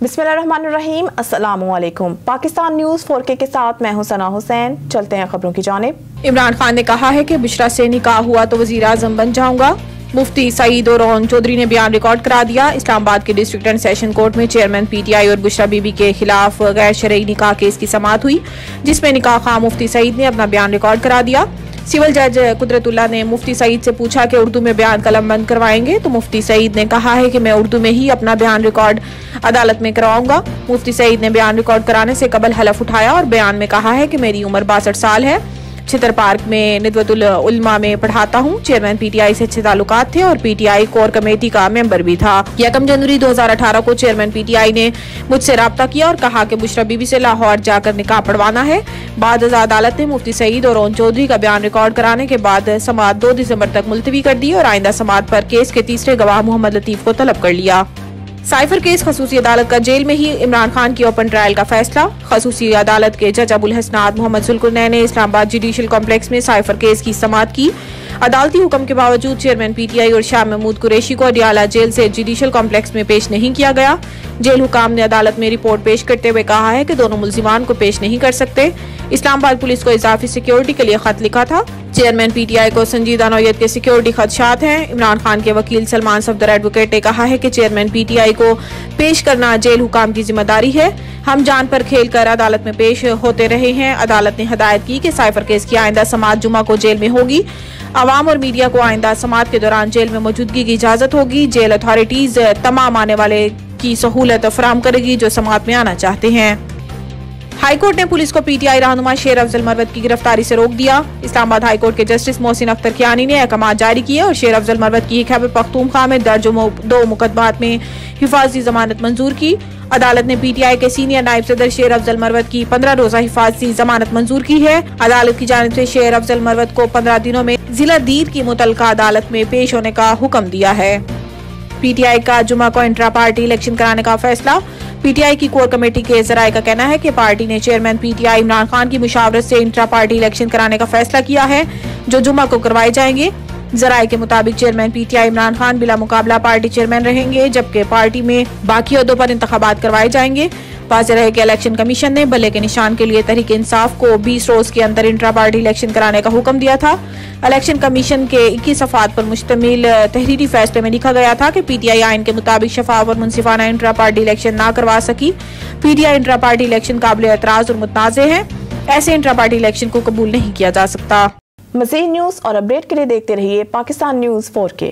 बिस्मिल्लाहिर्रहमानिर्रहीम, अस्सलामुअलैकुम। Pakistan news 4K के साथ मैं हूं सना हुसैन। चलते हैं खबरों की जानिब। इमरान खान ने कहा है कि बुशरा से निकाह हुआ तो वजीर आजम बन जाऊंगा। मुफ्ती सईद और रोहन चौधरी ने बयान रिकॉर्ड करा दिया। इस्लामाबाद के डिस्ट्रिक्ट एंड सेशन कोर्ट में चेयरमैन PTI और बुशरा बीबी के खिलाफ गैर शरई निकाह केस की समाअत हुई, जिसमें निकाह खां मुफ्ती सईद ने अपना बयान रिकॉर्ड करा दिया। सिविल जज कुदरतुल्लाह ने मुफ्ती सईद से पूछा कि उर्दू में बयान कलमबंद करवाएंगे, तो मुफ्ती सईद ने कहा है कि मैं उर्दू में ही अपना बयान रिकॉर्ड अदालत में करवाऊंगा। मुफ्ती सईद ने बयान रिकॉर्ड कराने से कबल हलफ उठाया और बयान में कहा है कि मेरी उम्र 62 साल है, छितर पार्क में निदवतुल उलमा में पढ़ाता हूँ। चेयरमैन PTI से अच्छे ताल्लुकात थे और PTI कोर कमेटी का मेंबर भी था। 1 जनवरी 2018 को चेयरमैन PTI ने मुझसे राब्ता किया और कहा कि बुशरा बीबी से लाहौर जाकर निकाह पढ़वाना है। बाद अदालत ने मुफ्ती सईद और रोहन चौधरी का बयान रिकॉर्ड कराने के बाद समाअत 2 दिसंबर तक मुलतवी कर दी और आइंदा समाअत पर केस के तीसरे गवाह मोहम्मद लतीफ को तलब कर लिया। साइफर केस खसूसी अदालत का जेल में ही इमरान खान की ओपन ट्रायल का फैसला। खसूसी अदालत के जज अबुल हसनात मोहम्मद सुल्कुरनैन ने इस्लामाबाद जुडिशल कॉम्प्लेक्स में साइफर केस की समाअत की। अदालती हुक्म के बावजूद चेयरमैन PTI और शाह महमूद कुरैशी को अडियाला जेल से जुडिशल कॉम्प्लेक्स में पेश नहीं किया गया। जेल हुकाम ने अदालत में रिपोर्ट पेश करते हुए कहा है कि दोनों मुल्जिमान को पेश नहीं कर सकते। इस्लामाबाद पुलिस को इजाफी सिक्योरिटी के लिए खत लिखा था। चेयरमैन PTI को संजीदा नौयत के सिक्योरिटी खदशात हैं। इमरान खान के वकील सलमान सफदर एडवोकेट ने कहा है कि चेयरमैन PTI को पेश करना जेल हुकाम की जिम्मेदारी है। हम जान पर खेल कर अदालत में पेश होते रहे हैं। अदालत ने हदायत की कि साइफर केस की आइंदा समाअत जुमा को जेल में होगी। अवाम और मीडिया को आइंदा समाअत के दौरान जेल में मौजूदगी की इजाजत होगी। जेल अथॉरिटीज तमाम आने वाले की सहूलत फराहम करेगी जो समाअत में आना चाहते हैं। हाईकोर्ट ने पुलिस को PTI रहनुमा शेर अफजल मरवत की गिरफ्तारी से रोक दिया। इस्लामाबाद हाईकोर्ट के जस्टिस मोहसिन अख्तर कियानी ने अहकाम जारी किए और शेर अफजल मरवत की खैबर पख्तूनख्वा में दर्ज 2 मुकदमात में हिफाजती जमानत मंजूर की। अदालत ने PTI के सीनियर नायब सदर शेर अफजल मरवत की 15 रोजा हिफाजती जमानत मंजूर की है। अदालत की जानिब से शेर अफजल मरवत को 15 दिनों में जिला दीद की मुतलका अदालत में पेश होने का हुक्म दिया है। PTI का जुमा को इंट्रा पार्टी इलेक्शन कराने का फैसला। PTI की कोर कमेटी के जराये का कहना है कि पार्टी ने चेयरमैन PTI इमरान खान की मुशावरत से इंट्रा पार्टी इलेक्शन कराने का फैसला किया है, जो जुमा को करवाए जाएंगे। जराये के मुताबिक चेयरमैन PTI इमरान खान बिला मुकाबला पार्टी चेयरमैन रहेंगे, जबकि पार्टी में बाकी ओहदों पर इंतखाबात करवाए जाएंगे। वाज़ेह रहे कि इलेक्शन कमीशन ने बल्ले के निशान के लिए तहरीक इंसाफ को 20 रोज के अंदर इंट्रा पार्टी इलेक्शन कराने का हुक्म दिया था। इलेक्शन कमीशन के 21 सफ़ात पर मुश्तमिल तहरीरी फैसले में लिखा गया था कि PTI आइन के मुताबिक शफाफ और मुनसिफाना इंट्रा पार्टी इलेक्शन ना करवा सकी। PTI इंट्रा पार्टी इलेक्शन काबिल एतराज और मुतनाज़े है। ऐसे इंट्रा पार्टी इलेक्शन को कबूल नहीं किया जा सकता। मज़ीद न्यूज़ और अपडेट के लिए देखते रहिए पाकिस्तान न्यूज़ 4K।